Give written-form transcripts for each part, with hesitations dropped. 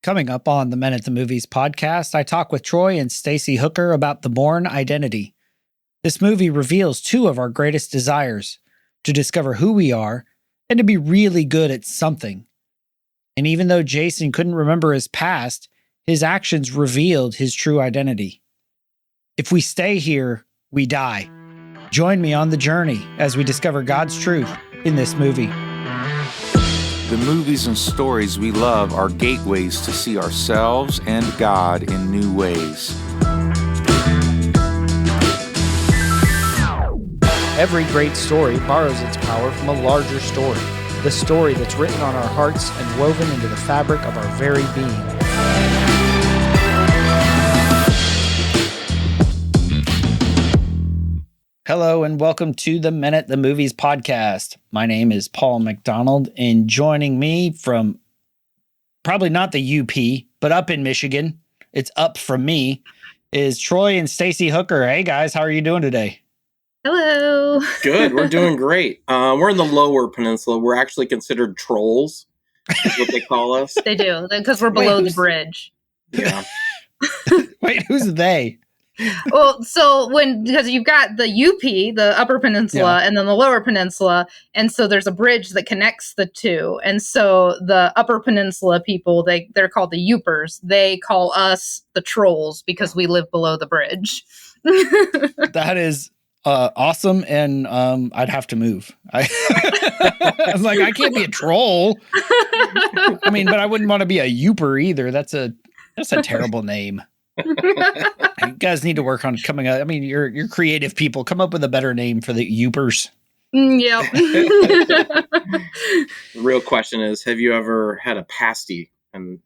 Coming up on the Men at the Movies podcast, I talk with Troy and Stacy Hooker about the Bourne Identity. This movie reveals two of our greatest desires, to discover who we are and to be really good at something. And even though Jason couldn't remember his past, his actions revealed his true identity. If we stay here, we die. Join me on the journey as we discover God's truth in this movie. The movies and stories we love are gateways to see ourselves and God in new ways. Every great story borrows its power from a larger story, the story that's written on our hearts and woven into the fabric of our very being. Hello and welcome to the Men at the Movies podcast. My name is Paul McDonald, and joining me from probably not the UP, but up in Michigan, it's up from me, is Troy and Stacy Hooker. Hey guys, how are you doing today? Hello. Good. We're doing great. We're in the lower peninsula. We're actually considered trolls, is what they call us. They do, because we're below the bridge. Yeah. Wait, who's they? Well, because you've got the UP, the upper peninsula, and then the lower peninsula, and so there's a bridge that connects the two. And so the upper peninsula people, they're called the Upers. They call us the trolls because we live below the bridge. That is awesome, and I'd have to move. I was like, I can't be a troll. I mean, but I wouldn't want to be a Uper either. That's a terrible name. You guys need to work on coming up. I mean, you're creative people. Come up with a better name for the Upers. Yep. The real question is, have you ever had a pasty? And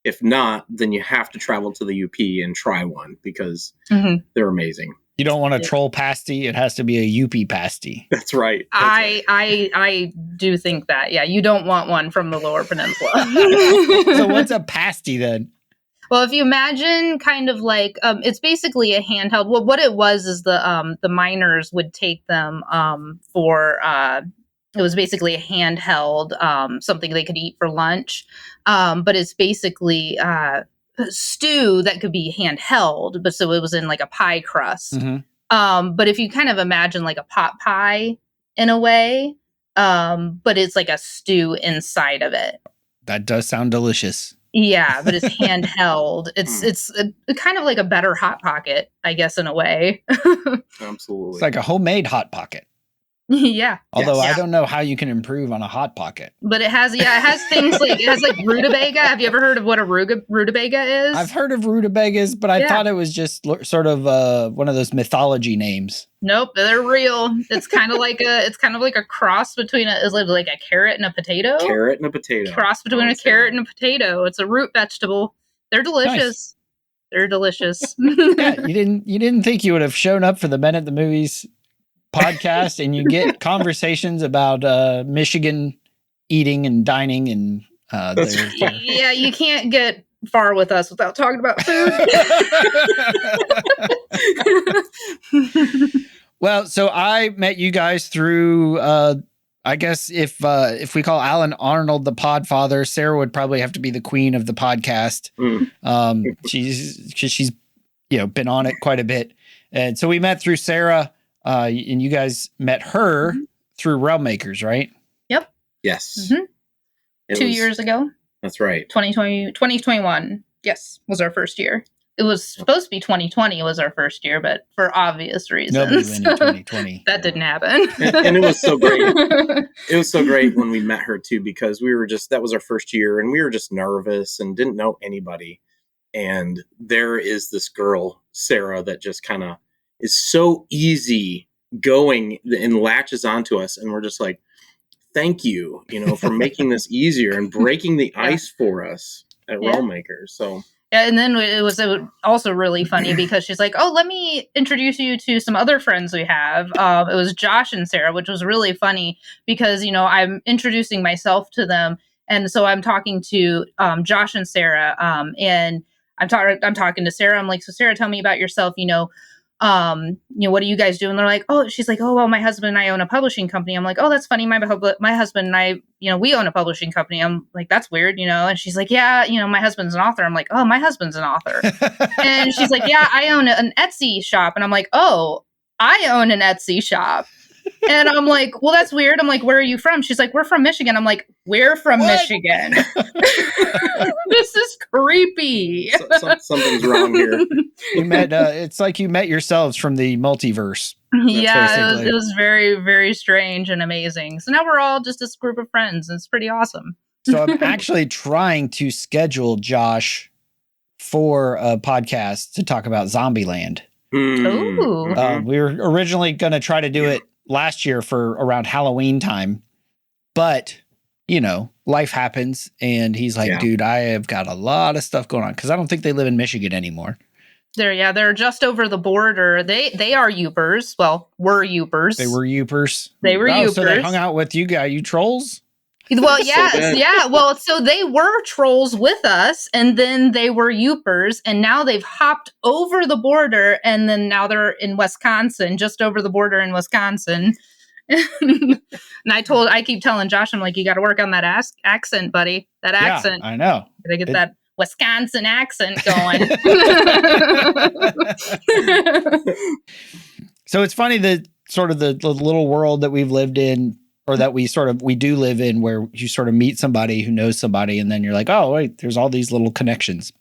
if not, then you have to travel to the UP and try one because they're amazing. You don't want a troll pasty. It has to be a UP pasty. That's right. I do think that. Yeah, you don't want one from the lower peninsula. So what's a pasty then? Well, if you imagine kind of like, it's basically a handheld. Well, what it was is the miners would take them it was basically a handheld, something they could eat for lunch. But it's basically stew that could be handheld, but so it was in like a pie crust. Mm-hmm. But if you kind of imagine like a pot pie in a way, but it's like a stew inside of it. That does sound delicious. Yeah, but it's handheld. It's kind of like a better Hot Pocket, I guess, in a way. Absolutely. It's like a homemade Hot Pocket. Yeah. Although I don't know how you can improve on a Hot Pocket. But it has things like, it has like rutabaga. Have you ever heard of what a rutabaga is? I've heard of rutabagas, but I thought it was just sort of one of those mythology names. Nope, they're real. It's kind of like a cross between like a carrot and a potato. Carrot and a potato. Cross between a carrot and a potato. It's a root vegetable. They're delicious. Nice. They're delicious. Yeah, you didn't think you would have shown up for the Men at the Movies podcast and you get conversations about Michigan eating and dining and yeah, you can't get far with us without talking about food. Well, so I met you guys through I guess if we call Alan Arnold the Podfather, Sarah would probably have to be the queen of the podcast. She's been on it quite a bit. And so we met through Sarah. And you guys met her through Realm Makers, right? Yep. Yes. Mm-hmm. 2 years ago. That's right. 2021. Yes, was our first year. It was supposed to be 2020 was our first year, but for obvious reasons. Nobody went in 2020. That didn't happen. And it was so great. It was so great when we met her too, because that was our first year and we were just nervous and didn't know anybody. And there is this girl, Sarah, that just kind of is so easy going and latches onto us. And we're just like, thank you, for making this easier and breaking the ice for us at Realm Makers. So, yeah. And then it was also really funny because she's like, oh, let me introduce you to some other friends we have. It was Josh and Sarah, which was really funny because, I'm introducing myself to them. And so I'm talking to Josh and Sarah and I'm talking to Sarah. I'm like, so Sarah, tell me about yourself. what do you guys do? And they're like, oh, she's like, oh, well, my husband and I own a publishing company. I'm like, oh, that's funny. My husband and I, we own a publishing company. I'm like, that's weird, And she's like, yeah, my husband's an author. I'm like, oh, my husband's an author. And she's like, yeah, I own an Etsy shop. And I'm like, oh, I own an Etsy shop. And I'm like, well, that's weird. I'm like, where are you from? She's like, we're from Michigan. I'm like, we're from Michigan. This is creepy. Something's wrong here. You met, it's like you met yourselves from the multiverse. Yeah, it was very, very strange and amazing. So now we're all just this group of friends, and it's pretty awesome. So I'm actually trying to schedule Josh for a podcast to talk about Zombieland. Ooh. We were originally going to try to do it last year for around Halloween time, but life happens, and he's like, dude, I have got a lot of stuff going on, because I don't think they live in Michigan anymore. They're just over the border. They are Yoopers. Well, were Yoopers. They were Yoopers. Yoopers. So they hung out with you guys, you trolls? Well, yes, yeah. Well, so they were trolls with us, and then they were Yoopers, and now they've hopped over the border, and then now they're in Wisconsin, just over the border in Wisconsin. And I keep telling Josh, I'm like, you got to work on that accent, buddy. That accent. I know. Gotta get that Wisconsin accent going. So it's funny that sort of the little world that we've lived in, or that we do live in, where you sort of meet somebody who knows somebody, and then you're like, oh, wait, there's all these little connections.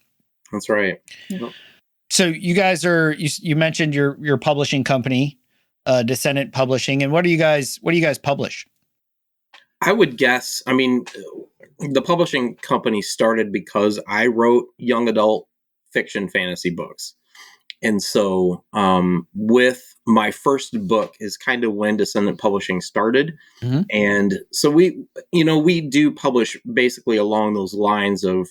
That's right. So you guys you mentioned your publishing company, Descendant Publishing, and what do you guys publish? I would guess, the publishing company started because I wrote young adult fiction fantasy books. And so with my first book is kind of when Descendant Publishing started. Mm-hmm. And so we do publish basically along those lines of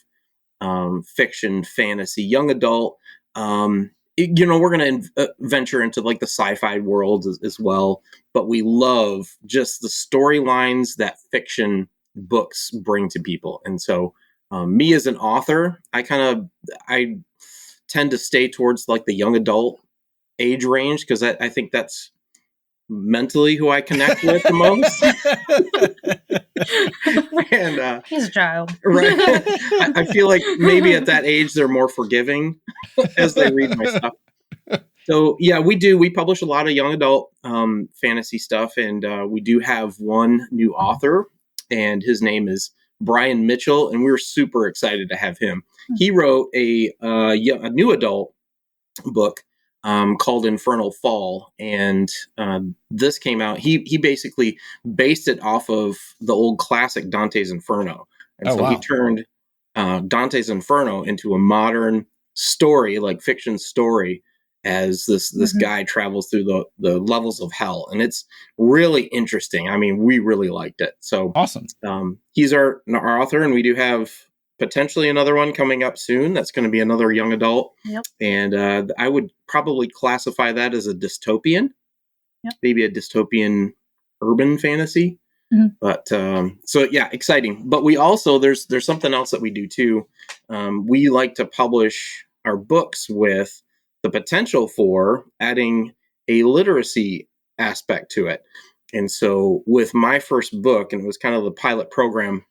fiction, fantasy, young adult. We're going to venture into like the sci-fi world as well. But we love just the storylines that fiction books bring to people. And so me as an author, I tend to stay towards like the young adult age range, because I think that's mentally who I connect with the most. And he's a child, right? I feel like maybe at that age they're more forgiving as they read my stuff. So yeah, we publish a lot of young adult fantasy stuff, and we do have one new author, and his name is Brian Mitchell, and we're super excited to have him. He wrote a new adult book called Infernal Fall, and this came out. He basically based it off of the old classic Dante's Inferno, and he turned Dante's Inferno into a modern story, like fiction story, as this guy travels through the levels of hell, and it's really interesting. We really liked it. So awesome. He's our author, and we do have potentially another one coming up soon. That's going to be another young adult. Yep. And I would probably classify that as a dystopian, maybe a dystopian urban fantasy. Mm-hmm. But so yeah, exciting. But we also there's something else that we do too. We like to publish our books with the potential for adding a literacy aspect to it. And so with my first book, and it was kind of the pilot program,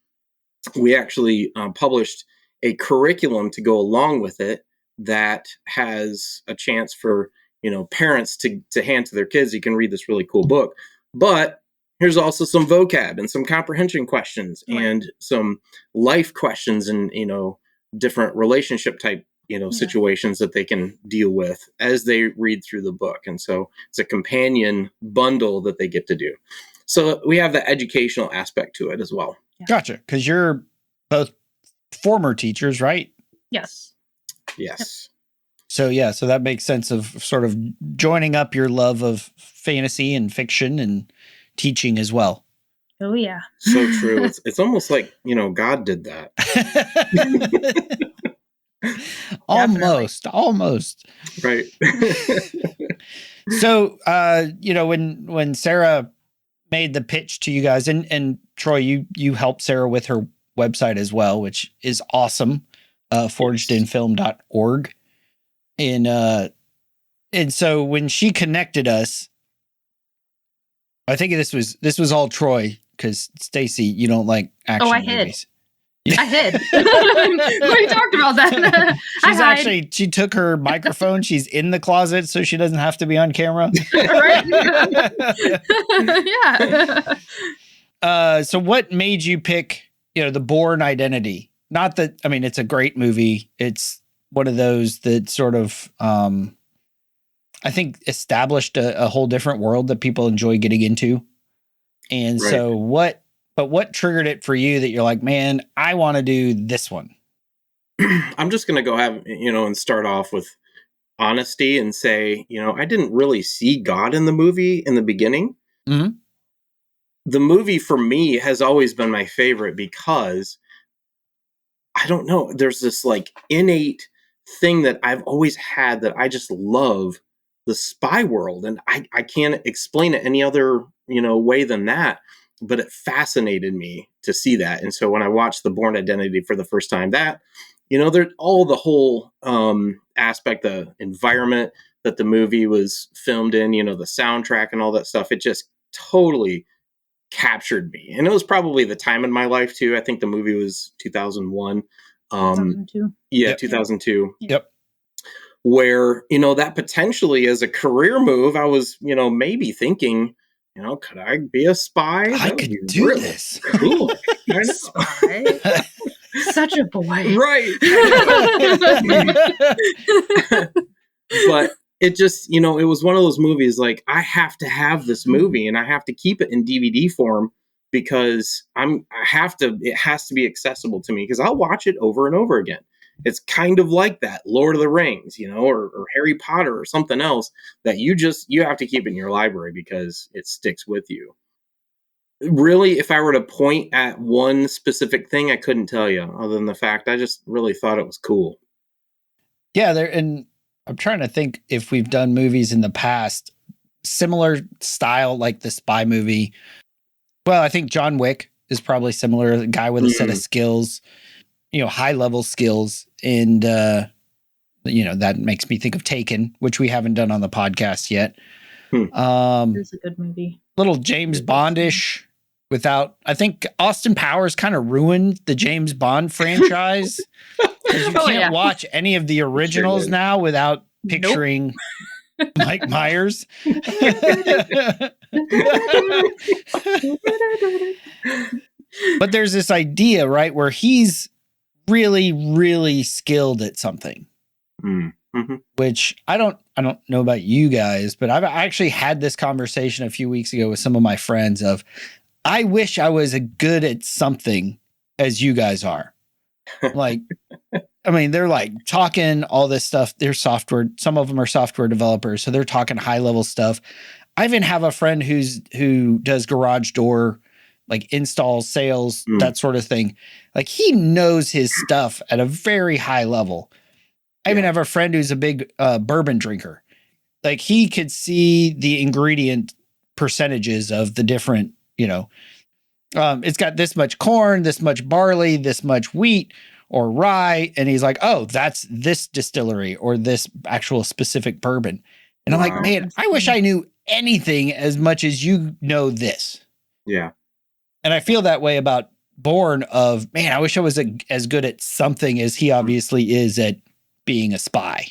we actually published a curriculum to go along with it that has a chance for, parents to hand to their kids. You can read this really cool book, but here's also some vocab and some comprehension questions and some life questions and, different relationship type, situations that they can deal with as they read through the book. And so it's a companion bundle that they get to do. So we have the educational aspect to it as well. Yeah. Gotcha. Because you're both former teachers, right? Yes. Yes. So that makes sense of sort of joining up your love of fantasy and fiction and teaching as well. Oh, yeah. So true. It's almost like, God did that. Almost. Right. So, when Sarah made the pitch to you guys, and Troy, you helped Sarah with her website as well, which is awesome. Forgedinfilm.org. And And so when she connected us, I think this was all Troy, because Stacy, you don't like action movies. I hid. We talked about that. She took her microphone. She's in the closet, so she doesn't have to be on camera. Right? Yeah. So what made you pick, the Bourne Identity? Not that, I mean, it's a great movie. It's one of those that sort of, I think, established a whole different world that people enjoy getting into. And Right. so what triggered it for you that you're like, man, I want to do this one? I'm just going to go and start off with honesty and say, I didn't really see God in the movie in the beginning. Mm-hmm. The movie for me has always been my favorite because I don't know, there's this like innate thing that I've always had that I just love the spy world. And I can't explain it any other, way than that. But it fascinated me to see that. And so when I watched the Bourne Identity for the first time, that, there all the whole aspect, the environment that the movie was filmed in, the soundtrack and all that stuff, it just totally captured me. And it was probably the time in my life too. I think the movie was 2001. 2002. Yeah, Yep. 2002. Yep. Where, that potentially as a career move, I was, maybe thinking, could I be a spy? I could do this. Cool. I know. Spy. Such a boy. Right. But it just, it was one of those movies like, I have to have this movie and I have to keep it in DVD form because it has to be accessible to me because I'll watch it over and over again. It's kind of like that Lord of the Rings, or Harry Potter or something else that you have to keep in your library because it sticks with you. Really, if I were to point at one specific thing, I couldn't tell you other than the fact I just really thought it was cool. Yeah, and I'm trying to think if we've done movies in the past, similar style, like the spy movie. Well, I think John Wick is probably similar, a guy with a set of skills, high level skills. And, that makes me think of Taken, which we haven't done on the podcast yet. It's a good movie. Little James Bondish I think Austin Powers kind of ruined the James Bond franchise. Because you can't watch any of the originals now without picturing Mike Myers. But there's this idea, right, where he's really, really skilled at something. Mm-hmm. Which I don't know about you guys, but I actually had this conversation a few weeks ago with some of my friends of, I wish I was as good at something as you guys are. Like, I mean, they're like talking all this stuff. They're software. Some of them are software developers. So they're talking high level stuff. I even have a friend who does garage door, like installs, sales, that sort of thing. Like he knows his stuff at a very high level. I even have a friend who's a big bourbon drinker. Like he could see the ingredient percentages of the different, it's got this much corn, this much barley, this much wheat or rye. And he's like, oh, that's this distillery or this actual specific bourbon. And I'm like, man, I wish I knew anything as much as you know this. Yeah. And I feel that way about Bourne of, man, I wish I was as good at something as he obviously is at being a spy.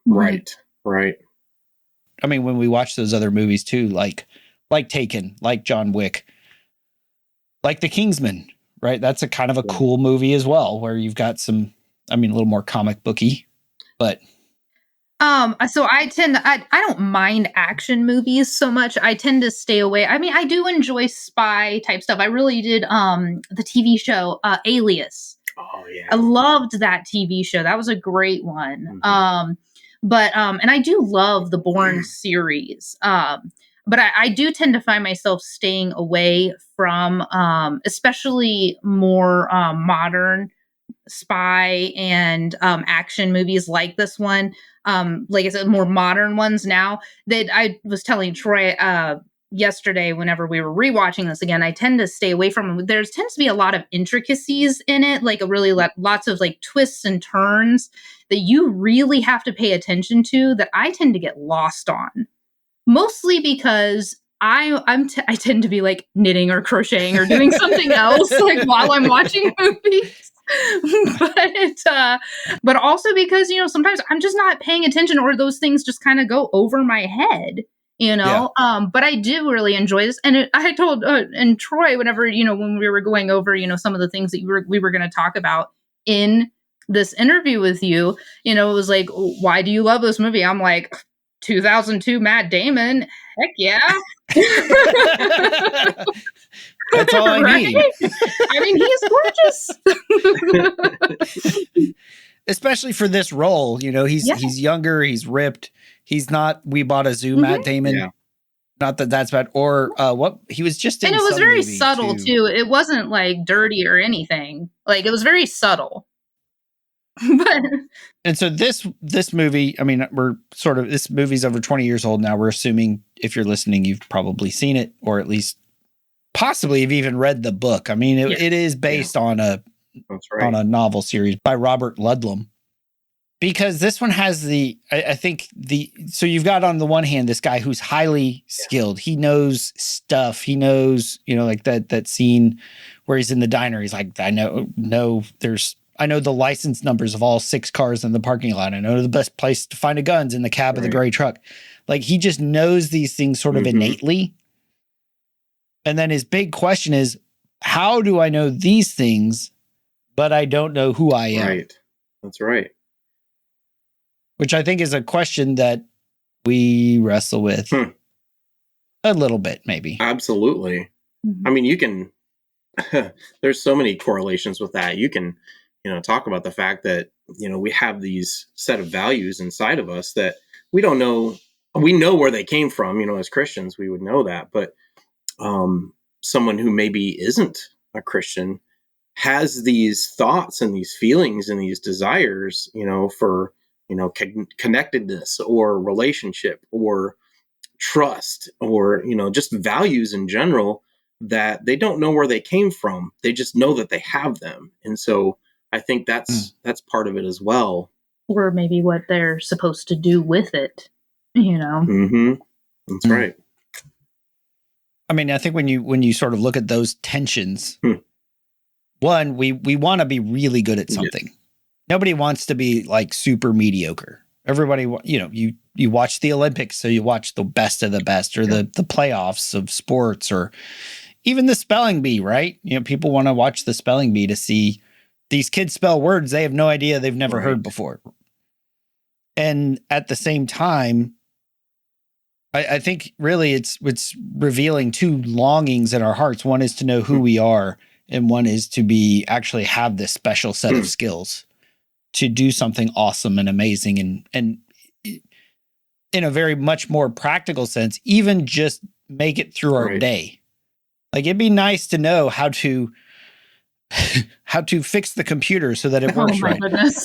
Right. I mean, when we watch those other movies too, like Taken, like John Wick, like The Kingsman, right? That's a kind of a cool movie as well, where you've got some, a little more comic booky, but. So I don't mind action movies so much. I tend to stay away. I mean, I do enjoy spy type stuff. I really did, the TV show, Alias. Oh yeah. I loved that TV show. That was a great one. Mm-hmm. And I do love the Bourne series. But I do tend to find myself staying away from, especially more, modern spy and, action movies like this one. Like I said, more modern ones now that I was telling Troy, yesterday, whenever we were rewatching this again, I tend to stay away from it. There tends to be a lot of intricacies in it, like a really lots of like twists and turns that you really have to pay attention to that I tend to get lost on. Mostly because I tend to be like knitting or crocheting or doing something else like while I'm watching movies. But also because, sometimes I'm just not paying attention, or those things just kind of go over my head, Yeah. But I do really enjoy this. And I told, and Troy, whenever, when we were going over, some of the things that we were going to talk about in this interview with you, it was like, why do you love this movie? I'm like, 2002 Matt Damon. Heck yeah. That's all I need. I mean, he's gorgeous. Especially for this role, he's younger, he's ripped. He's not We Bought a Zoo Matt Damon. Yeah. Not that that's bad. Or what he was just in. And it was very subtle too. It wasn't like dirty or anything. Like it was very subtle. And so this movie, I mean, this movie's over 20 years old now. We're assuming if you're listening, you've probably seen it, or at least possibly have even read the book. I mean, it is based on a novel series by Robert Ludlum. Because this one has so you've got on the one hand, this guy who's highly skilled. He knows stuff. He knows, like that scene where he's in the diner. He's like, I know the license numbers of all 6 cars in the parking lot. I know the best place to find a gun's in the cab of the gray truck. Like he just knows these things sort of innately. And then his big question is, how do I know these things, but I don't know who I am? Right. That's right. Which I think is a question that we wrestle with a little bit, maybe. Absolutely. Mm-hmm. I mean, you can, there's so many correlations with that. You can, talk about the fact that, we have these set of values inside of us that we don't know. We know where they came from, as Christians, we would know that. But someone who maybe isn't a Christian has these thoughts and these feelings and these desires, for, connectedness or relationship or trust or, just values in general that they don't know where they came from. They just know that they have them. And so I think that's part of it as well. Or maybe what they're supposed to do with it, Mm-hmm. That's right. I mean, I think when you sort of look at those tensions, one, we want to be really good at something. Yes. Nobody wants to be like super mediocre. Everybody, you watch the Olympics, so you watch the best of the best, or the playoffs of sports, or even the spelling bee, right? People want to watch the spelling bee to see these kids spell words they have no idea, they've never heard before. And at the same time, I think really it's revealing 2 longings in our hearts. One is to know who we are, and one is to actually have this special set of skills to do something awesome and amazing, and in a very much more practical sense, even just make it through our day. Like it'd be nice to know how to fix the computer so that it works right.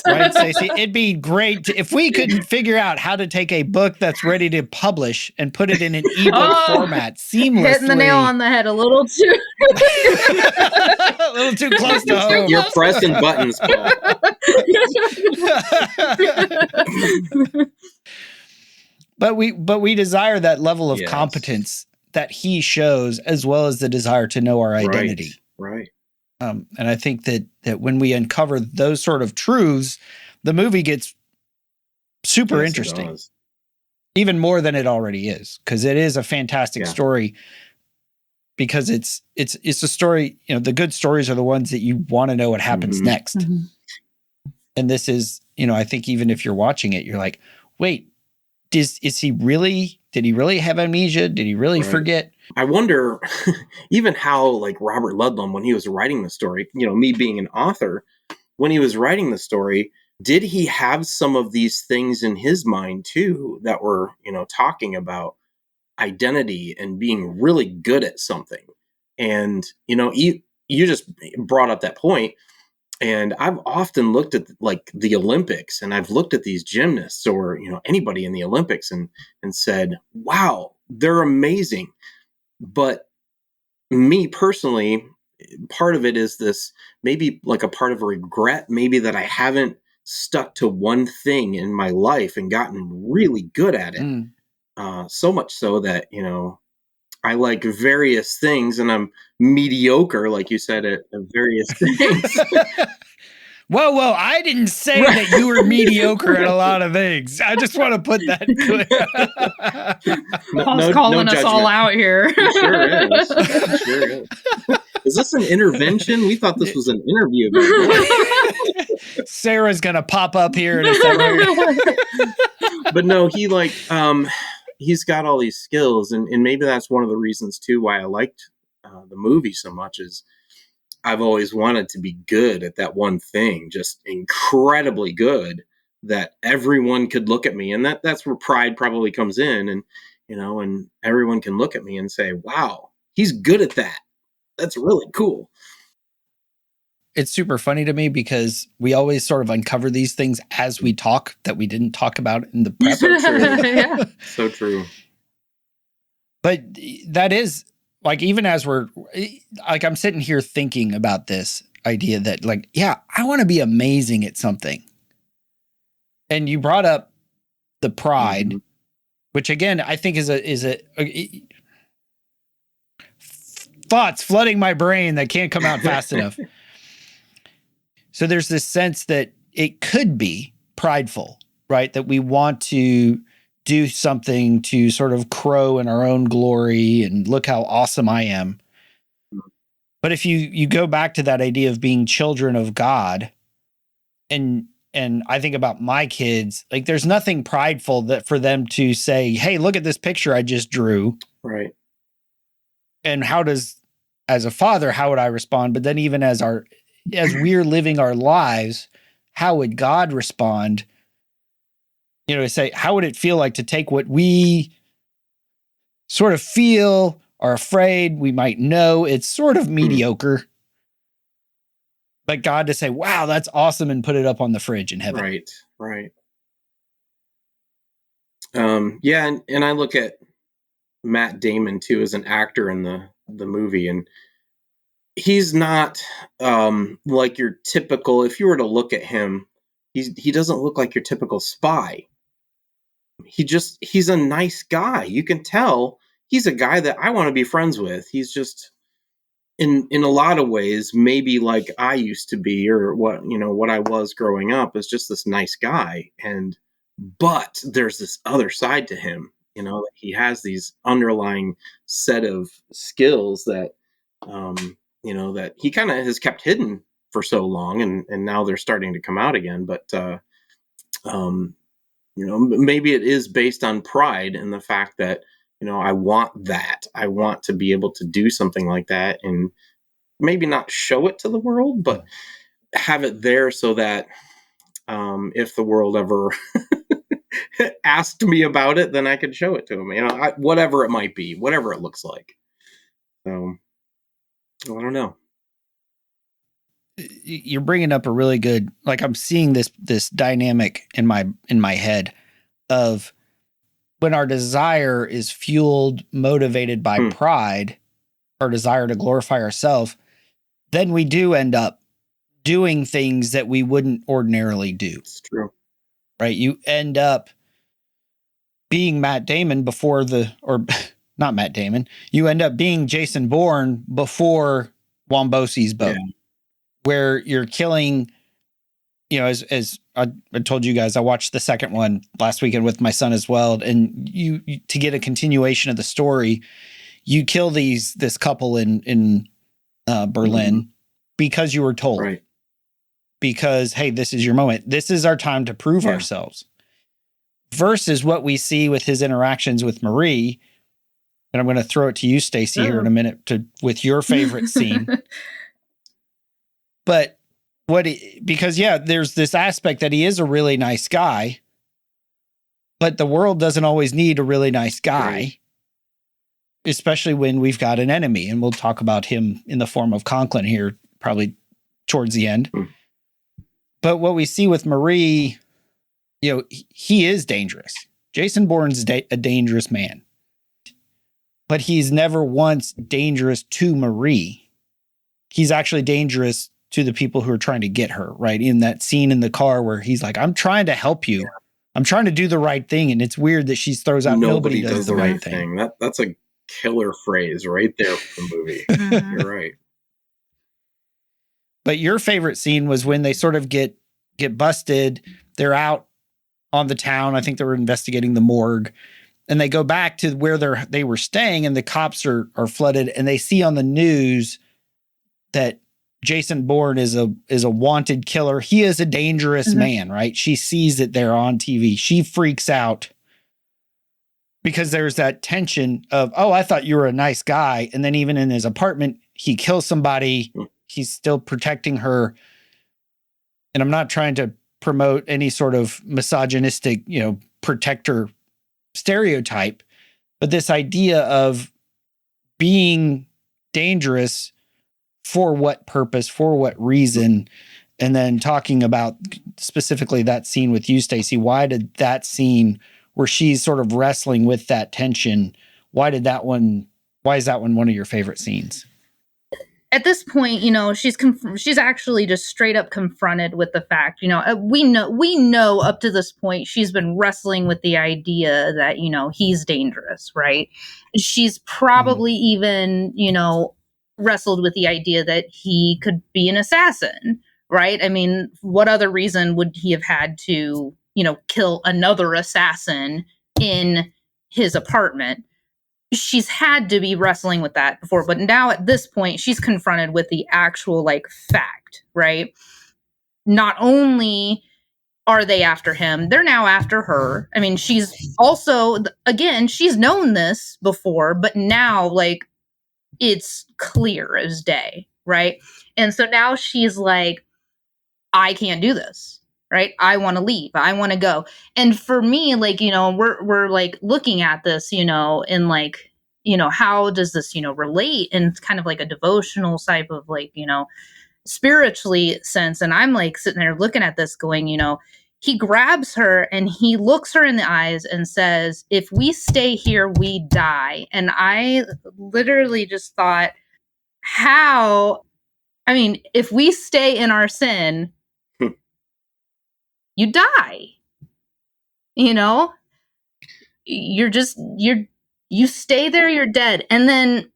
Right, Stacey? It'd be great if we could figure out how to take a book that's ready to publish and put it in an ebook format seamlessly. Hitting the nail on the head a little too. A little too close to home. You're pressing buttons, Paul. But we desire that level of competence that he shows, as well as the desire to know our identity. Right. And I think that when we uncover those sort of truths, the movie gets super interesting, even more than it already is, because it is a fantastic story. Because it's a story, the good stories are the ones that you want to know what happens next. Mm-hmm. And this is, I think even if you're watching it, you're like, wait, did he really have amnesia? Did he really forget? I wonder even how, like, Robert Ludlum, when he was writing the story, me being an author, when he was writing the story, did he have some of these things in his mind too that were, talking about identity and being really good at something? And, you just brought up that point. And I've often looked at like the Olympics, and I've looked at these gymnasts or, anybody in the Olympics and said, wow, they're amazing. But me personally, part of it is this, maybe like a part of a regret, maybe that I haven't stuck to one thing in my life and gotten really good at it. So much so that, I like various things and I'm mediocre, like you said, at various things. Whoa, I didn't say that you were mediocre at a lot of things. I just want to put that clear. Paul's calling us all out here. It sure is. Is this an intervention? We thought this was an interview. Sarah's going to pop up here in a second. But no, he's got all these skills. And maybe that's one of the reasons, too, why I liked the movie so much is I've always wanted to be good at that one thing, just incredibly good, that everyone could look at me. And that's where pride probably comes in. And, and everyone can look at me and say, wow, he's good at that. That's really cool. It's super funny to me because we always sort of uncover these things as we talk that we didn't talk about in the prep. So true. Yeah. So true. But that is, like, even as we're, like, I'm sitting here thinking about this idea that, like, yeah, I want to be amazing at something. And you brought up the pride, which again, I think is a thoughts flooding my brain that can't come out fast enough. So there's this sense that it could be prideful, right? That we want to do something to sort of crow in our own glory and look how awesome I am. But if you go back to that idea of being children of God, and I think about my kids, like there's nothing prideful that for them to say, hey, look at this picture I just drew. Right. And as a father, how would I respond? But then even as we're living our lives, how would God respond? To say, how would it feel like to take what we sort of feel, are afraid, we might know it's sort of mediocre, but God to say, wow, that's awesome, and put it up on the fridge in heaven. Right. Yeah, and I look at Matt Damon too as an actor in the movie, and he's not like your typical, if you were to look at him, he doesn't look like your typical spy. He's a nice guy. You can tell he's a guy that I want to be friends with. He's just in a lot of ways, maybe like I used to be, or what I was growing up, is just this nice guy. But there's this other side to him, that he has these underlying set of skills that, that he kind of has kept hidden for so long, and now they're starting to come out again. But, maybe it is based on pride and the fact that, I want that. I want to be able to do something like that, and maybe not show it to the world, but have it there so that if the world ever asked me about it, then I could show it to them, whatever it might be, whatever it looks like. So I don't know. You're bringing up a really good, like, I'm seeing this dynamic in my head of when our desire is fueled, motivated by pride, our desire to glorify ourselves, then we do end up doing things that we wouldn't ordinarily do. It's true. Right? You end up being Matt Damon or not Matt Damon. You end up being Jason Bourne before Wombosi's boat. Yeah. Where you're killing, as I told you guys, I watched the second one last weekend with my son as well. And you to get a continuation of the story, you kill this couple in Berlin because you were told. Right. Because, hey, this is your moment. This is our time to prove ourselves. Versus what we see with his interactions with Marie. And I'm going to throw it to you, Stacy, here in a minute with your favorite scene. But because there's this aspect that he is a really nice guy, but the world doesn't always need a really nice guy, especially when we've got an enemy. And we'll talk about him in the form of Conklin here, probably towards the end. But what we see with Marie, he is dangerous. Jason Bourne's a dangerous man. but he's never once dangerous to Marie. He's actually dangerous to the people who are trying to get her, right? In that scene in the car where he's like, I'm trying to help you. I'm trying to do the right thing. And it's weird that she throws out nobody does the right thing. That's a killer phrase right there from the movie. You're right. But your favorite scene was when they sort of get busted. They're out on the town. I think they were investigating the morgue. And they go back to where they were staying, and the cops are flooded, and they see on the news that Jason Bourne is a wanted killer. He is a dangerous man, right? She sees it there on TV. She freaks out because there's that tension of, oh, I thought you were a nice guy. And then even in his apartment, he kills somebody. He's still protecting her. And I'm not trying to promote any sort of misogynistic, protector stereotype, but this idea of being dangerous for what purpose, for what reason, and then talking about specifically that scene with you, Stacy. Why did that scene where she's sort of wrestling with that tension, why is that one one of your favorite scenes? At this point, she's actually just straight up confronted with the fact, we know up to this point, she's been wrestling with the idea that, he's dangerous, right? She's probably even, wrestled with the idea that he could be an assassin, right? I mean, what other reason would he have had to, kill another assassin in his apartment? She's had to be wrestling with that before, but now at this point, she's confronted with the actual fact, right? Not only are they after him, they're now after her. I mean, she's also, again, she's known this before, but now it's clear as day, right? And so now she's like, I can't do this, right? I want to leave. I want to go. And for me, we're looking at this, in how does this, relate in kind of a devotional type of spiritually sense. And I'm sitting there looking at this going, he grabs her and he looks her in the eyes and says, if we stay here, we die. And I literally just thought, if we stay in our sin, you die, you stay there, you're dead. And then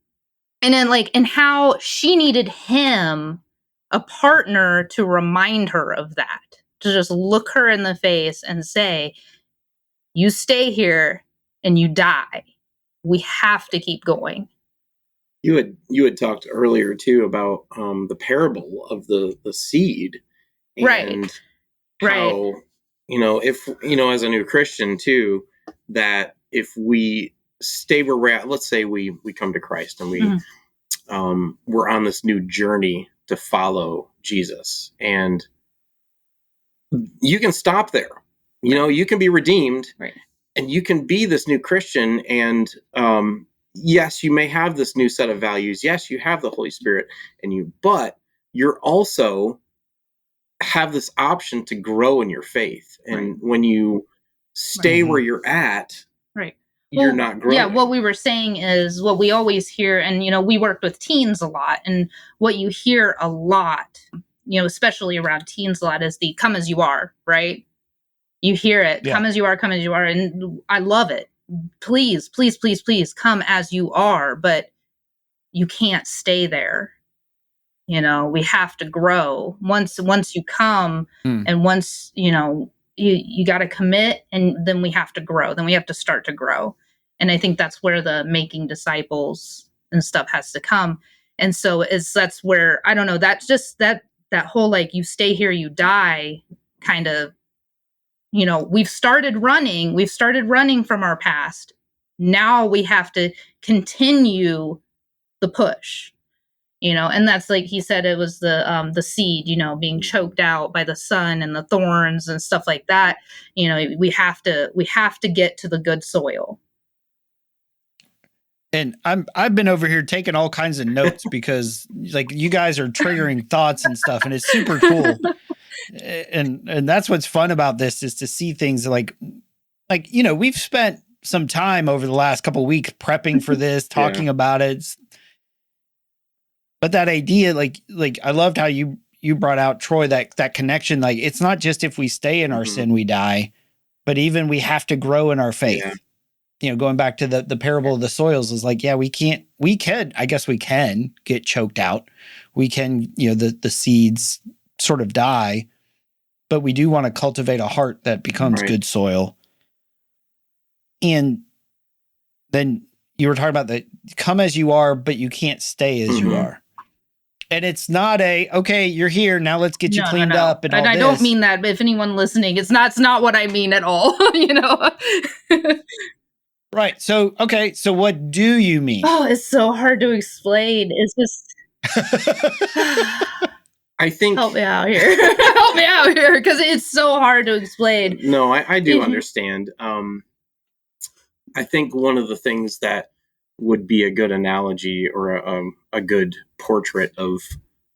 and how she needed him, a partner, to remind her of that, to just look her in the face and say, you stay here and you die. We have to keep going. You had talked earlier too about the parable of the seed. And how, if, as a new Christian too, that if we stay where we're at, let's say we come to Christ and we're on this new journey to follow Jesus, and you can stop there. You can be redeemed, right, and you can be this new Christian. And yes, you may have this new set of values. Yes, you have the Holy Spirit in you, but you're also have this option to grow in your faith. And when you stay where you're at, you're not growing. Yeah, what we were saying is what we always hear, and we worked with teens a lot, and what you hear a lot, especially around teens a lot, is the come as you are, right? You hear it, come as you are, and I love it. Please, please, please, please come as you are, but you can't stay there. We have to grow. Once you come, and once, you got to commit, and then we have to grow. Then we have to start to grow. And I think that's where the making disciples and stuff has to come. And so that's where, I don't know, that's just that whole, you stay here, you die kind of, we've started running from our past. Now we have to continue the push. And that's he said, it was the seed, being choked out by the sun and the thorns and stuff like that. We have to get to the good soil. And I've been over here taking all kinds of notes because you guys are triggering thoughts and stuff, and it's super cool. And that's what's fun about this, is to see things we've spent some time over the last couple of weeks prepping for this, talking about it. But that idea, like I loved how you brought out, Troy, that connection. Like, it's not just if we stay in our sin, we die, but even we have to grow in our faith. Yeah. You know, going back to the parable of the soils is like, we can get choked out. We can, the seeds sort of die, but we do want to cultivate a heart that becomes good soil. And then you were talking about the come as you are, but you can't stay as you are. And it's not okay, you're here, now let's get you cleaned up. And I don't mean that, but if anyone listening, it's not what I mean at all, Right. So, okay. So what do you mean? Oh, it's so hard to explain. It's just, I think, help me out here. Help me out here. Because it's so hard to explain. No, I do understand. I think one of the things that would be a good analogy or a good portrait of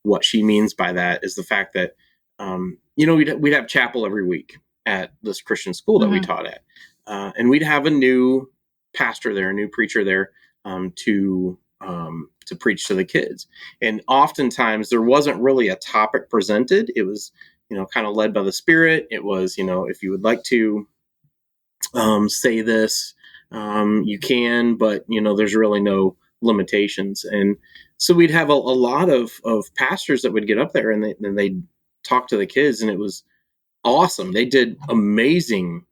what she means by that is the fact that, we'd have chapel every week at this Christian school that we taught at. And we'd have a new pastor there, a new preacher there, to preach to the kids. And oftentimes there wasn't really a topic presented. It was, kind of led by the Spirit. It was, if you would like to say this, you can, but there's really no limitations. And so we'd have a lot of pastors that would get up there and they'd talk to the kids, and it was awesome. They did amazing,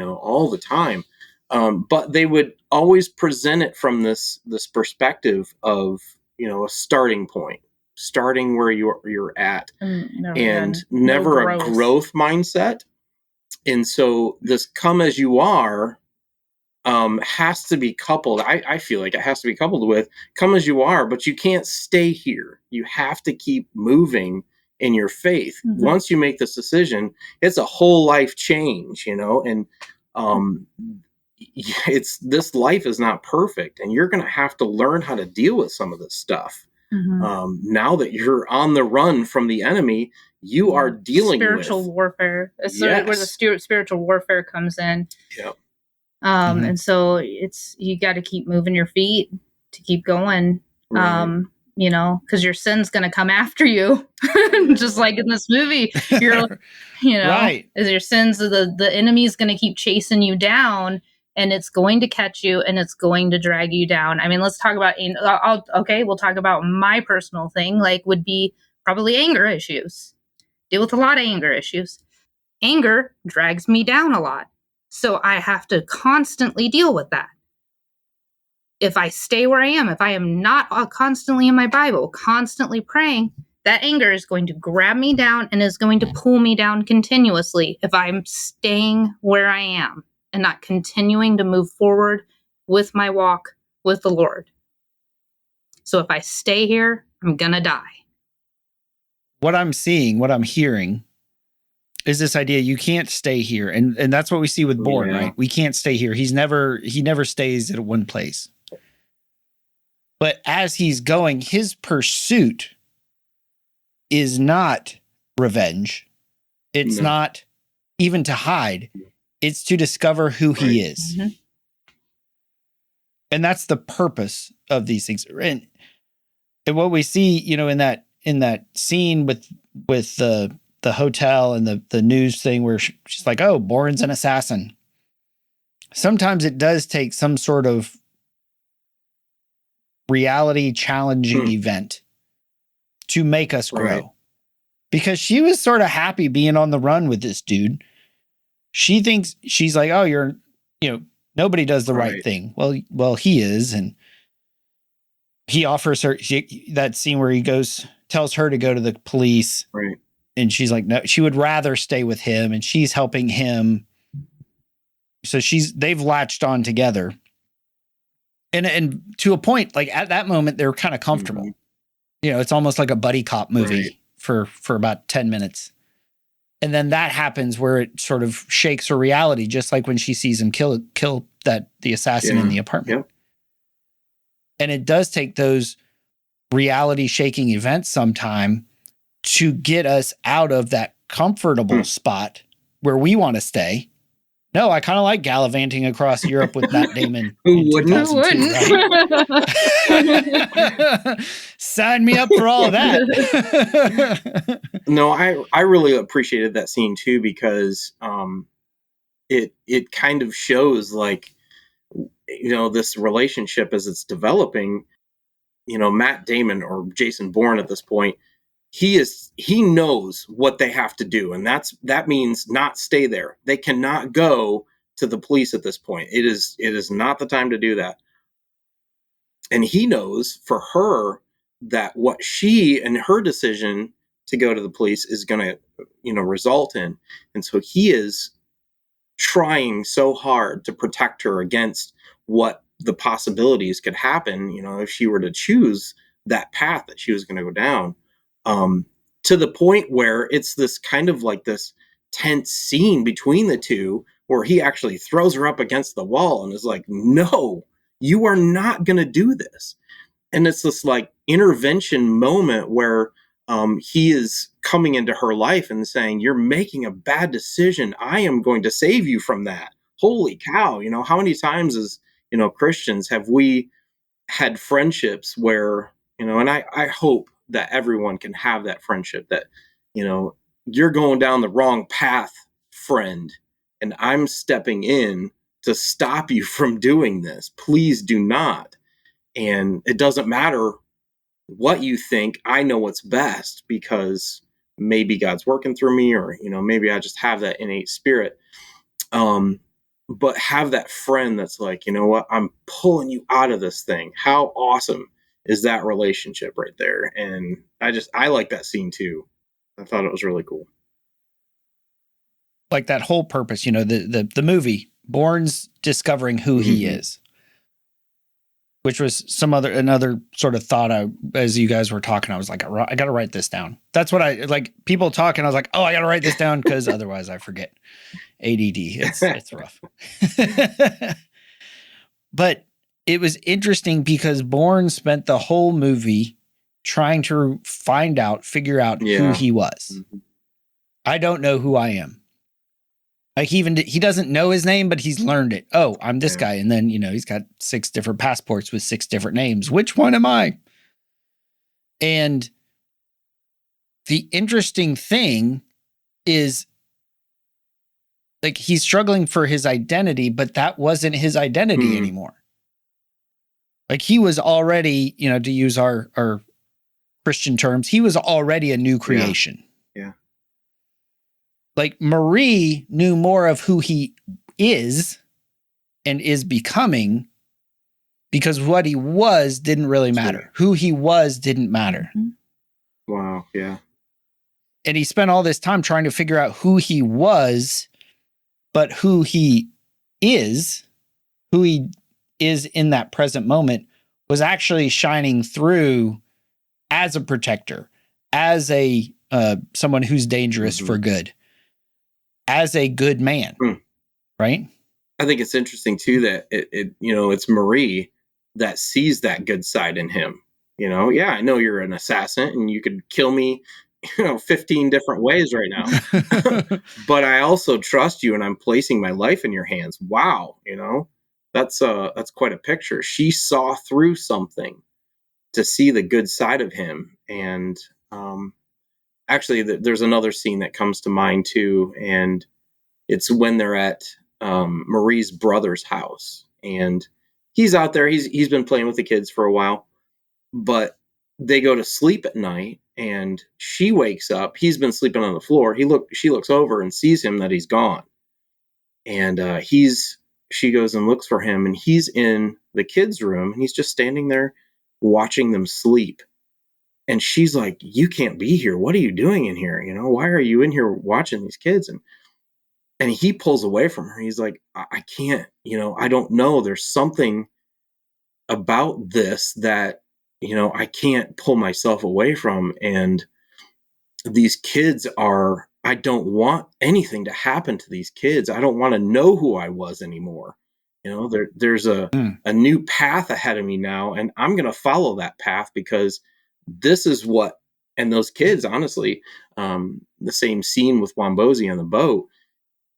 all the time. But they would always present it from this perspective of, a starting point, starting where you're at, and never a growth mindset. And so this come as you are has to be coupled. I feel like it has to be coupled with come as you are, but you can't stay here. You have to keep moving in your faith. Once you make this decision, it's a whole life change, and this life is not perfect, and you're going to have to learn how to deal with some of this stuff. Now that you're on the run from the enemy, you are dealing with spiritual warfare. It's where the spiritual warfare comes in. Yep. And so you got to keep moving your feet to keep going. Right. Because your sin's going to come after you, just like in this movie. You're, right. Your sins, the enemy's going to keep chasing you down, and it's going to catch you, and it's going to drag you down. I mean, let's talk about. We'll talk about my personal thing. Would be probably anger issues. Deal with a lot of anger issues. Anger drags me down a lot, so I have to constantly deal with that. If I stay where I am, if I am not constantly in my Bible, constantly praying, that anger is going to grab me down and is going to pull me down continuously if I'm staying where I am and not continuing to move forward with my walk with the Lord. So if I stay here, I'm going to die. What I'm seeing, what I'm hearing is this idea you can't stay here. And that's what we see with Bourne, right? We can't stay here. He never stays at one place. But as he's going, his pursuit is not revenge. It's not even to hide. It's to discover who he is. And that's the purpose of these things. And what we see, in that scene with the hotel and the news thing where she's like, oh, Bourne's an assassin. Sometimes it does take some sort of reality challenging event to make us grow. Because she was sort of happy being on the run with this dude. She thinks she's like, oh, nobody does the right thing. Well, he is. And he offers her that scene where he tells her to go to the police. Right. And she's like, no, she would rather stay with him, and she's helping him. So they've latched on together. And to a point, at that moment, they're kind of comfortable. It's almost like a buddy cop movie for about 10 minutes. And then that happens where it sort of shakes her reality, just like when she sees him kill the assassin in the apartment. Yep. And it does take those reality shaking events sometime to get us out of that comfortable spot where we want to stay, No, I kind of like gallivanting across Europe with Matt Damon. Who in wouldn't? 2002, right? Sign me up for all of that. No, I really appreciated that scene too, because it kind of shows, like, this relationship as it's developing. Matt Damon, or Jason Bourne at this point, he knows what they have to do, and that means not stay there. They cannot go to the police at this point. It is not the time to do that. And he knows for her that what she and her decision to go to the police is going to, result in. And so he is trying so hard to protect her against what the possibilities could happen, if she were to choose that path that she was going to go down. To the point where it's this kind of like this tense scene between the two, where he actually throws her up against the wall and is like, no, you are not going to do this. And it's this like intervention moment where he is coming into her life and saying, you're making a bad decision. I am going to save you from that. Holy cow. How many times as, Christians have we had friendships where, and I hope that everyone can have that friendship that, you're going down the wrong path, friend, and I'm stepping in to stop you from doing this. Please do not. And it doesn't matter what you think. I know what's best, because maybe God's working through me, or, maybe I just have that innate spirit. But have that friend that's like, you know what, I'm pulling you out of this thing. How awesome is that relationship right there? And I like that scene too. I thought it was really cool. Like that whole purpose, the movie, Bourne's discovering who he is, which was another sort of thought. As you guys were talking, I was like, I got to write this down. That's what I like. People talking, I was like, oh, I got to write this down, because otherwise I forget. ADD. It's rough. But it was interesting because Bourne spent the whole movie trying to figure out who he was. Mm-hmm. I don't know who I am. Like he doesn't know his name, but he's learned it. Oh, I'm this guy. And then, he's got 6 different passports with 6 different names. Which one am I? And the interesting thing is, like, he's struggling for his identity, but that wasn't his identity anymore. Like, he was already, to use our Christian terms, he was already a new creation. Yeah. Like, Marie knew more of who he is and is becoming, because what he was didn't really matter. Who he was didn't matter. Wow. Yeah. And he spent all this time trying to figure out who he was, but who he is in that present moment was actually shining through as a protector, as a someone who's dangerous for good, as a good man, right? I think it's interesting too that it's Marie that sees that good side in him. Yeah, I know you're an assassin and you could kill me 15 different ways right now. But I also trust you, and I'm placing my life in your hands. Wow. That's quite a picture. She saw through something to see the good side of him. And actually there's another scene that comes to mind too. And it's when they're at Marie's brother's house, and he's out there. He's been playing with the kids for a while, but they go to sleep at night, and she wakes up. He's been sleeping on the floor. She looks over and sees him, that he's gone. And she goes and looks for him, and he's in the kids' room, and he's just standing there watching them sleep. And she's like, you can't be here. What are you doing in here? Why are you in here watching these kids? And he pulls away from her. He's like, I can't, I don't know. There's something about this that, I can't pull myself away from. And these kids I don't want anything to happen to these kids. I don't want to know who I was anymore. There's a new path ahead of me now, and I'm going to follow that path, because this is what, and those kids, honestly, the same scene with Wombosi on the boat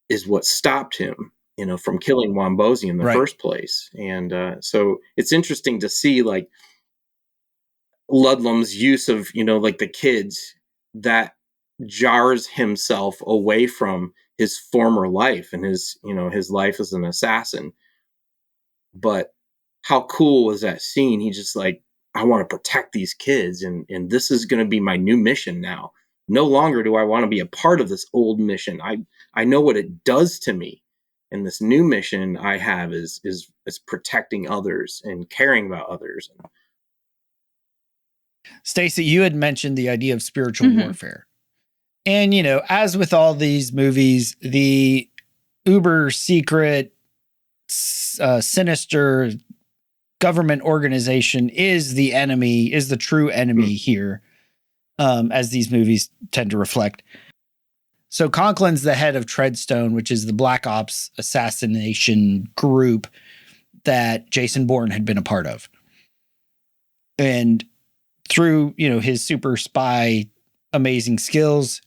is what stopped him. from killing Wombosi in the Right. first place. And so it's interesting to see like Ludlum's use of, like the kids, that jars himself away from his former life and his life as an assassin. But how cool was that scene? He just like, I want to protect these kids, and this is going to be my new mission now. No longer do I want to be a part of this old mission. I know what it does to me. And this new mission I have is protecting others and caring about others. Stacy, you had mentioned the idea of spiritual warfare. And, as with all these movies, the uber secret, sinister government organization is the enemy, is the true enemy here, as these movies tend to reflect. So Conklin's the head of Treadstone, which is the Black Ops assassination group that Jason Bourne had been a part of. And through, his super spy amazing skills,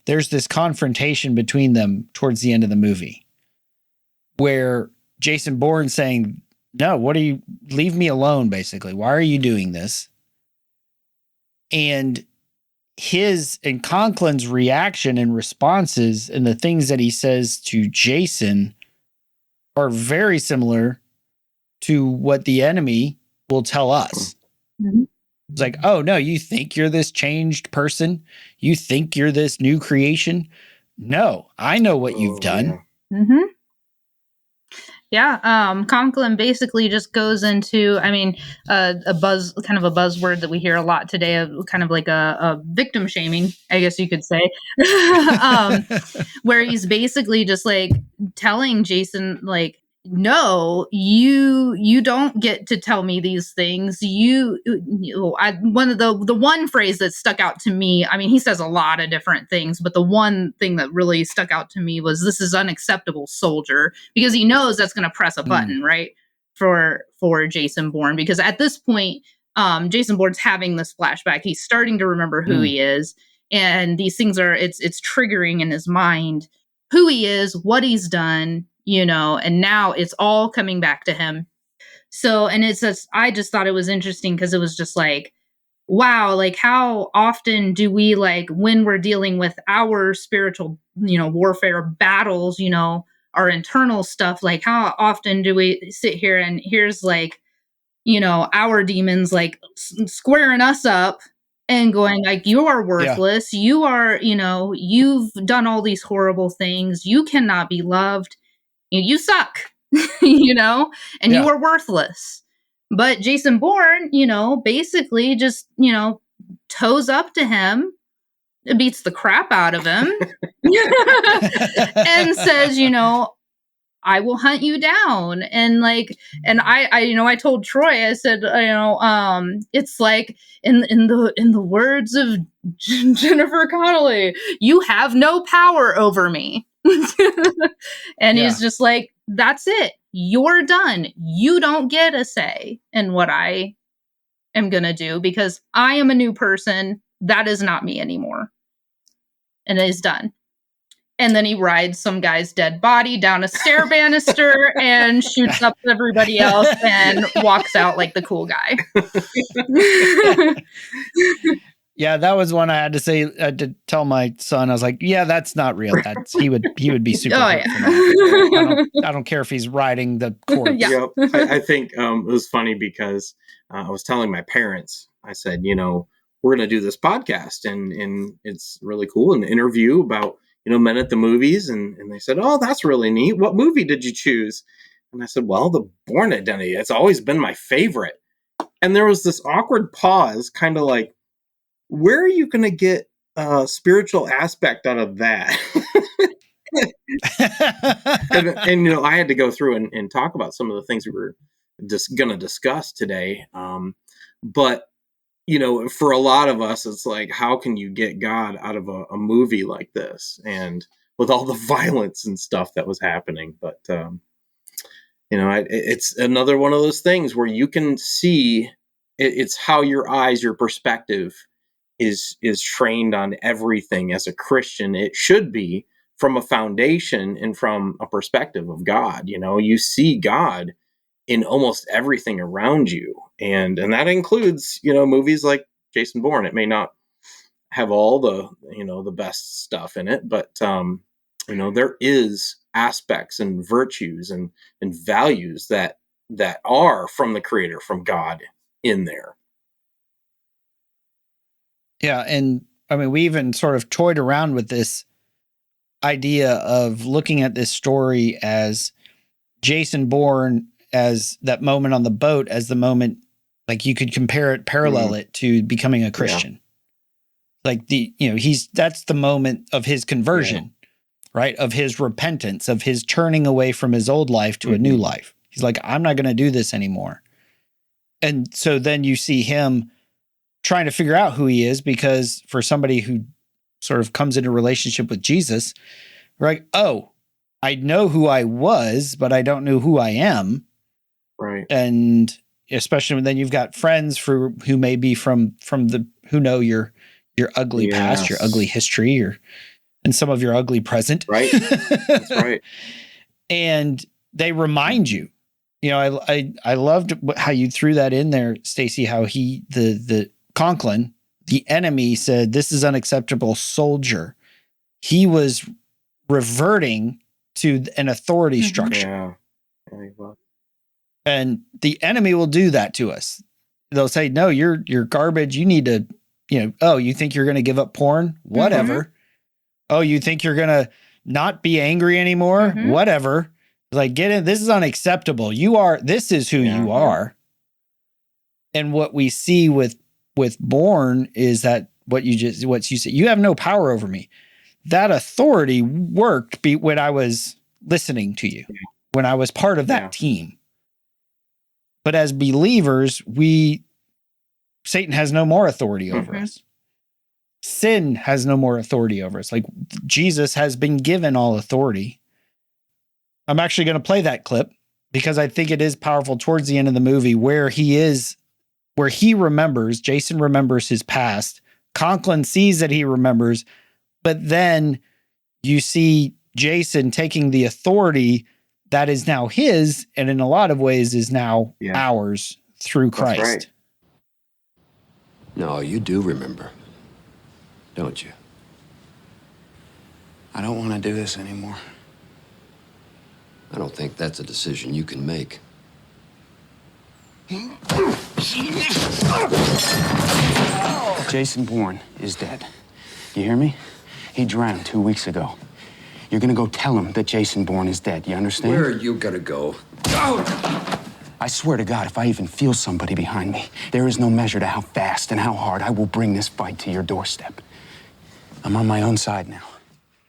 there's this confrontation between them towards the end of the movie where Jason Bourne saying, no, leave me alone, basically. Why are you doing this? And Conklin's reaction and responses and the things that he says to Jason are very similar to what the enemy will tell us. Mm-hmm. It's like, oh no, you think you're this changed person? You think you're this new creation? No, I know what you've done. Yeah. Mm-hmm. Yeah, Conklin basically just goes into, a buzzword that we hear a lot today, kind of like a victim shaming, I guess you could say, where he's basically just like telling Jason, like, no, you don't get to tell me these things. One of the one phrase that stuck out to me, he says a lot of different things, but the one thing that really stuck out to me was, this is unacceptable, soldier, because he knows that's going to press a button, right? For Jason Bourne, because at this point, Jason Bourne's having this flashback. He's starting to remember who he is. And these things it's triggering in his mind who he is, what he's done, and now it's all coming back to him. So, and I just thought it was interesting because it was just like, wow, like how often do we, like, when we're dealing with our spiritual, warfare battles, our internal stuff, like how often do we sit here and here's like, our demons like squaring us up and going like, you are worthless. Yeah. You are, you've done all these horrible things. You cannot be loved. You suck, and you are worthless. But Jason Bourne, basically just, toes up to him, beats the crap out of him, and says, I will hunt you down. And like, and I told Troy, I said, it's like in the words of Jennifer Connelly, you have no power over me. And he's just like, that's it. You're done. You don't get a say in what I am going to do because I am a new person. That is not me anymore. And it is done. And then he rides some guy's dead body down a stair banister and shoots up everybody else and walks out like the cool guy. Yeah, that was one I had to say to tell my son. I was like, "Yeah, that's not real. He would be super. Oh, yeah. I don't care if he's riding the corpse." Yeah. I think it was funny because I was telling my parents. I said, we're going to do this podcast, and it's really cool, an interview about men at the movies, and they said, "Oh, that's really neat. What movie did you choose?" And I said, "Well, the Bourne Identity. It's always been my favorite." And there was this awkward pause, kind of like, where are you going to get a spiritual aspect out of that? and I had to go through and talk about some of the things we were just going to discuss today. But, for a lot of us, it's like, how can you get God out of a movie like this? And with all the violence and stuff that was happening. But, it's another one of those things where you can see it's how your eyes, your perspective is trained on everything as a Christian. It should be from a foundation and from a perspective of God. You see God in almost everything around you. And that includes, movies like Jason Bourne. It may not have all the, the best stuff in it, but, there is aspects and virtues and values that are from the Creator, from God in there. Yeah. And I mean, we even sort of toyed around with this idea of looking at this story as Jason Bourne, as that moment on the boat, as the moment, like you could parallel it to becoming a Christian. Like that's the moment of his conversion, right? Of his repentance, of his turning away from his old life to a new life. He's like, I'm not going to do this anymore. And so then you see him trying to figure out who he is, because for somebody who sort of comes into relationship with Jesus, right? Oh, I know who I was, but I don't know who I am. Right. And especially when then you've got friends who may be from who know your ugly past, your ugly history, and some of your ugly present. Right. That's right. And they remind you, I loved how you threw that in there, Stacy, how the Conklin, the enemy, said, "This is unacceptable, soldier." He was reverting to an authority structure. Yeah. And the enemy will do that to us. They'll say, "No, you're garbage. You need to, oh, you think you're going to give up porn? Whatever. Oh, you think you're going to not be angry anymore? Whatever." Like, get in. This is unacceptable. This is who you are. And what we see with Bourne is that what you said, you have no power over me. That authority worked when I was listening to you, when I was part of that team. But as believers, Satan has no more authority over us. Sin has no more authority over us. Like, Jesus has been given all authority. I'm actually going to play that clip because I think it is powerful towards the end of the movie where Jason remembers his past. Conklin sees that he remembers, but then you see Jason taking the authority that is now his, and in a lot of ways is now ours through Christ. That's right. No, you do remember, don't you? I don't want to do this anymore. I don't think that's a decision you can make. Jason Bourne is dead. You hear me? He drowned 2 weeks ago. You're gonna go tell him that Jason Bourne is dead. You understand? Where are you gonna go? I swear to God, if I even feel somebody behind me, there is no measure to how fast and how hard I will bring this fight to your doorstep. I'm on my own side now.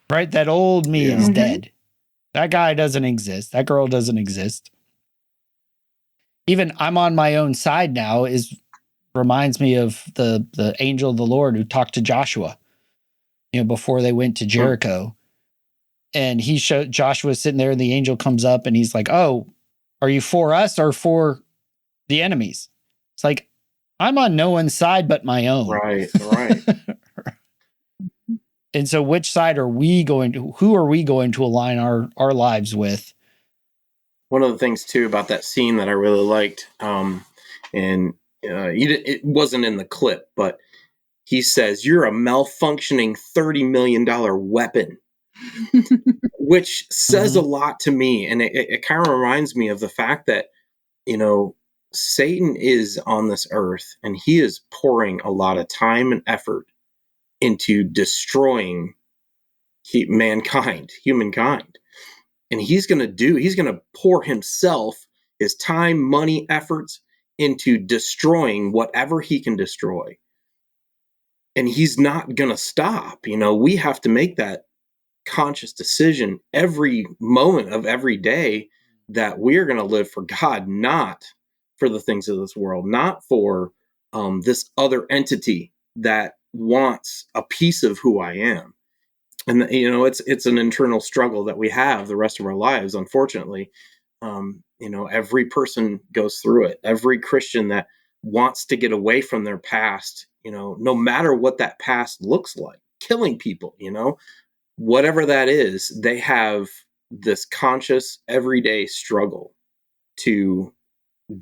Right? That old me is dead. That guy doesn't exist. That girl doesn't exist. Even I'm on my own side now reminds me of the angel of the Lord who talked to Joshua, before they went to Jericho. And Joshua sitting there and the angel comes up and he's like, "Oh, are you for us or for the enemies?" It's like, I'm on no one's side but my own. Right. And so which side who are we going to align our lives with? One of the things too about that scene that I really liked, it wasn't in the clip, but he says, "You're a malfunctioning $30 million weapon," which says a lot to me. And it kind of reminds me of the fact that, Satan is on this earth and he is pouring a lot of time and effort into destroying humankind. And he's going to pour himself, his time, money, efforts into destroying whatever he can destroy. And he's not going to stop. We have to make that conscious decision every moment of every day that we're going to live for God, not for the things of this world, not for this other entity that wants a piece of who I am. And it's an internal struggle that we have the rest of our lives, unfortunately. Every person goes through it. Every Christian that wants to get away from their past, no matter what that past looks like, killing people, whatever that is, they have this conscious everyday struggle to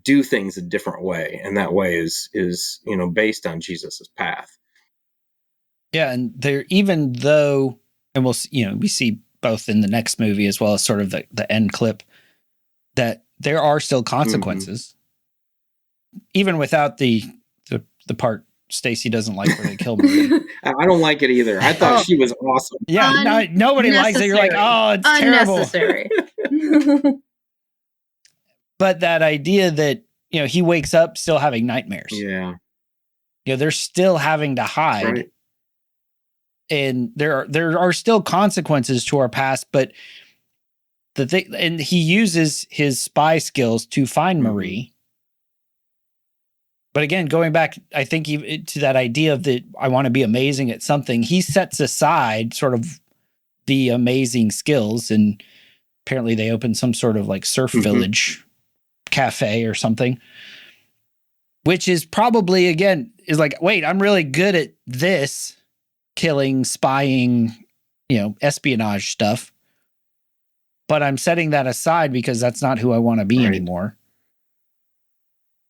do things a different way. And that way is, based on Jesus's path. Yeah. And there, even though, and we see both in the next movie as well as sort of the end clip, that there are still consequences, even without the part Stacy doesn't like where they kill Marie. I don't like it either. I thought she was awesome. Yeah, nobody likes it. You're like, oh, it's unnecessary. Terrible. But that idea that, he wakes up still having nightmares. Yeah. They're still having to hide. Right. And there are still consequences to our past, but and he uses his spy skills to find Marie. But again, going back, I think to that idea of that I want to be amazing at something, he sets aside sort of the amazing skills, and apparently they opened some sort of like surf village cafe or something, which is probably, again, is like, wait, I'm really good at this killing, spying, espionage stuff, but I'm setting that aside because that's not who I want to be anymore.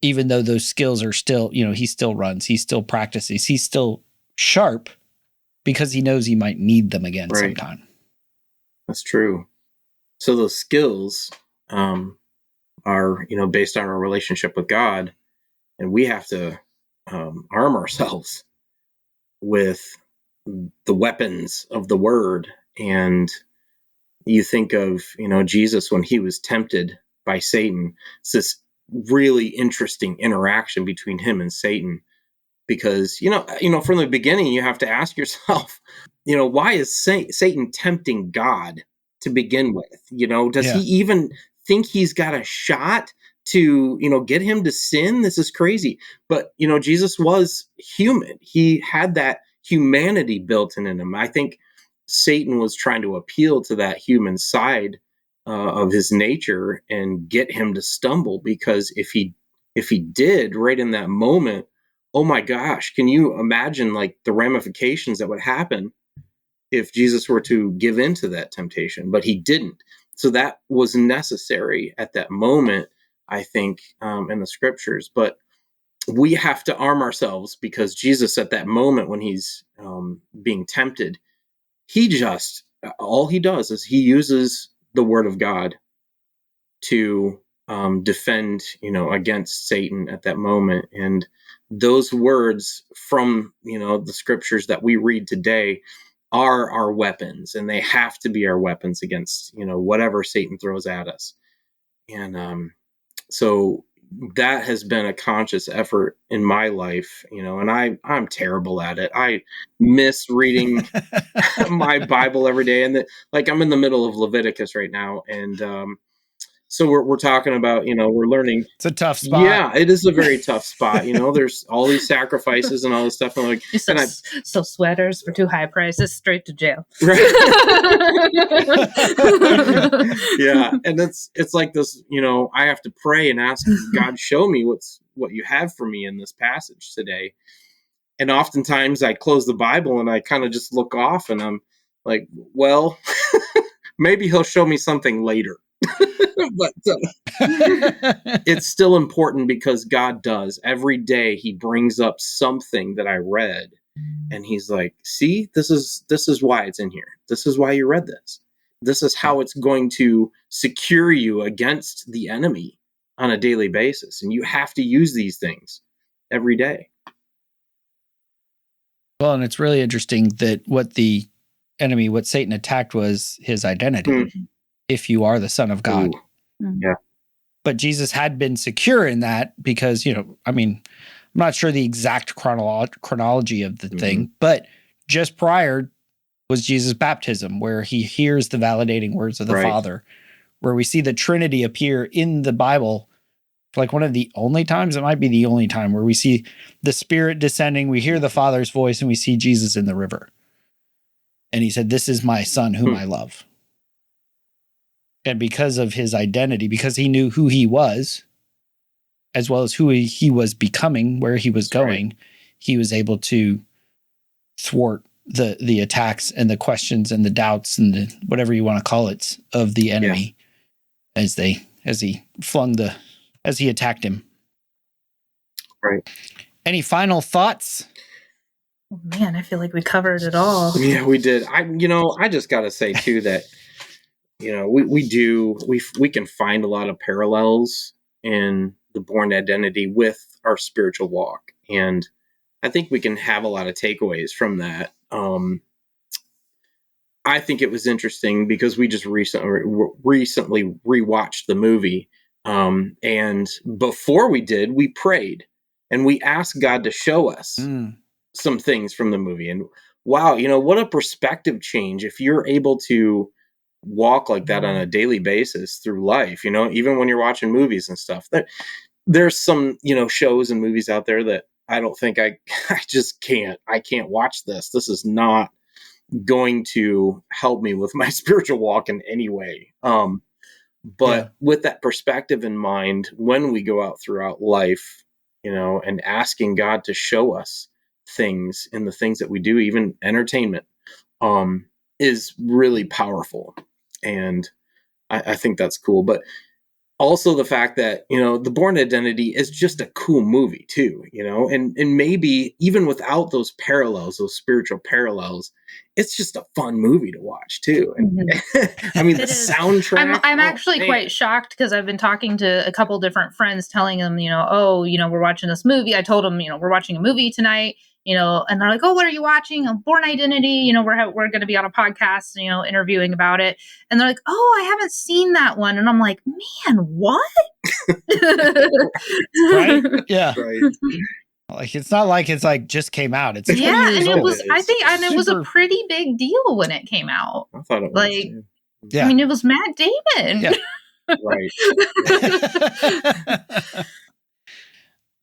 Even though those skills are still, he still runs, he still practices, he's still sharp because he knows he might need them again sometime. That's true. So those skills are, based on our relationship with God, and we have to arm ourselves with the weapons of the word. And you think of, Jesus when he was tempted by Satan. It's this really interesting interaction between him and Satan, because, from the beginning, you have to ask yourself, why is Satan tempting God to begin with? Does he even think he's got a shot to, get him to sin? This is crazy. But, Jesus was human. He had that humanity built in him. I think Satan was trying to appeal to that human side of his nature and get him to stumble, because if he did right in that moment, oh my gosh, can you imagine like the ramifications that would happen if Jesus were to give in to that temptation? But he didn't. So that was necessary at that moment, I think, in the scriptures. But we have to arm ourselves, because Jesus at that moment when he's being tempted, all he does is he uses the word of God to defend, against Satan at that moment. And those words from, the scriptures that we read today are our weapons, and they have to be our weapons against, whatever Satan throws at us. And so that has been a conscious effort in my life, and I'm terrible at it. I miss reading my Bible every day. And I'm in the middle of Leviticus right now. And so we're talking about, we're learning. It's a tough spot. Yeah, it is a very tough spot. There's all these sacrifices and all this stuff. And so sweaters for too high prices, straight to jail. Right. Yeah. And it's like this, I have to pray and ask God, show me what you have for me in this passage today. And oftentimes I close the Bible and I kind of just look off, and I'm like, well, maybe he'll show me something later. But it's still important, because God does. Every day he brings up something that I read, and he's like, see, this is why it's in here. This is why you read this. This is how it's going to secure you against the enemy on a daily basis. And you have to use these things every day. Well, and it's really interesting that what Satan attacked was his identity. If you are the Son of God. Ooh. Yeah. But Jesus had been secure in that because, I'm not sure the exact chronology of the thing, but just prior was Jesus' baptism, where he hears the validating words of the Father, where we see the Trinity appear in the Bible. Like one of the only times, it might be the only time, where we see the Spirit descending, we hear the Father's voice, and we see Jesus in the river. And he said, "This is my Son whom I love." And because of his identity, because he knew who he was, as well as who he was becoming, where he was going, he was able to thwart the attacks and the questions and the doubts and the, whatever you want to call it, of the enemy as he attacked him. Right. Any final thoughts? Oh, man, I feel like we covered it all. Yeah, we did. I just got to say too that, we can find a lot of parallels in the Bourne Identity with our spiritual walk. And I think we can have a lot of takeaways from that. I think it was interesting because we just recently rewatched the movie. And before we did, we prayed and we asked God to show us some things from the movie. And wow, what a perspective change if you're able to walk like that on a daily basis through life, even when you're watching movies and stuff. There's some, shows and movies out there that I don't think I can't watch this. This is not going to help me with my spiritual walk in any way. But with that perspective in mind, when we go out throughout life, and asking God to show us things in the things that we do, even entertainment, is really powerful. And I think that's cool. But also the fact that, the Bourne Identity is just a cool movie too, and maybe even without those parallels, those spiritual parallels, it's just a fun movie to watch too. And I mean, the soundtrack. I'm actually quite shocked because I've been talking to a couple different friends telling them, we're watching this movie. I told them, we're watching a movie tonight, and they're like, oh, what are you watching? Bourne Identity. We're going to be on a podcast, interviewing about it. And they're like, oh, I haven't seen that one. And I'm like, man, what? Right? Yeah. Right. Like, it's not like it's like just came out. It's 20 years and old. it was, it was a pretty big deal when it came out. I thought it was. Like, Yeah. I mean, it was Matt Damon. Yeah. Right.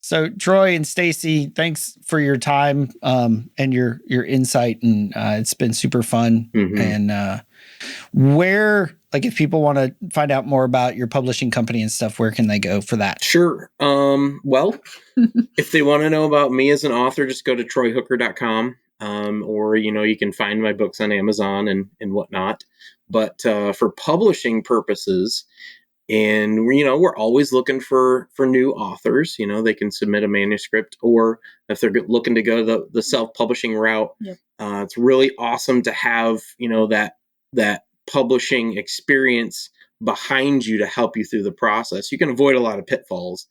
So Troy and Stacy, thanks for your time and your insight, and it's been super fun. Mm-hmm. And where, like, if people want to find out more about your publishing company and stuff, where can they go for that? Sure. Well, if they want to know about me as an author, just go to troyhooker.com. Or, you can find my books on Amazon and whatnot. But for publishing purposes, and, we're always looking for new authors. They can submit a manuscript, or if they're looking to go the self-publishing route, it's really awesome to have, that publishing experience behind you to help you through the process. You can avoid a lot of pitfalls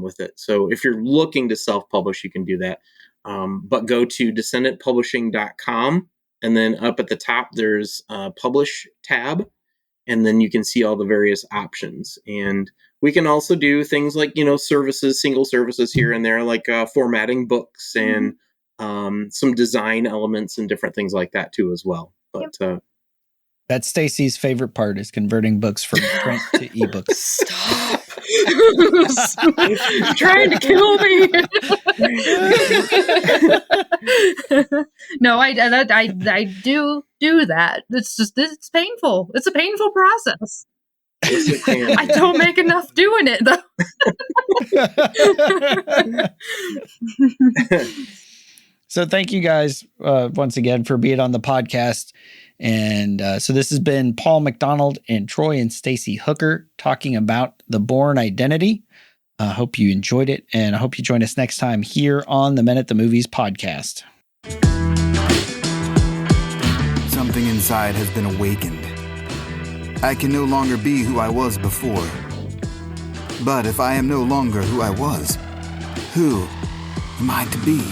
with it. So if you're looking to self-publish, you can do that. But go to descendantpublishing.com, and then up at the top, there's a publish tab. And then you can see all the various options. And we can also do things like, services, single services here and there, like formatting books and some design elements and different things like that too as well. But that's Stacy's favorite part, is converting books from print to ebooks. Stop. You're trying to kill me. No, I do that. It's painful. It's a painful process. I don't make enough doing it though. So thank you guys once again for being on the podcast. And so this has been Paul McDonald and Troy and Stacy Hooker talking about the Bourne Identity. I hope you enjoyed it, and I hope you join us next time here on the Men at the Movies podcast. Something inside has been awakened. I can no longer be who I was before. But if I am no longer who I was, who am I to be?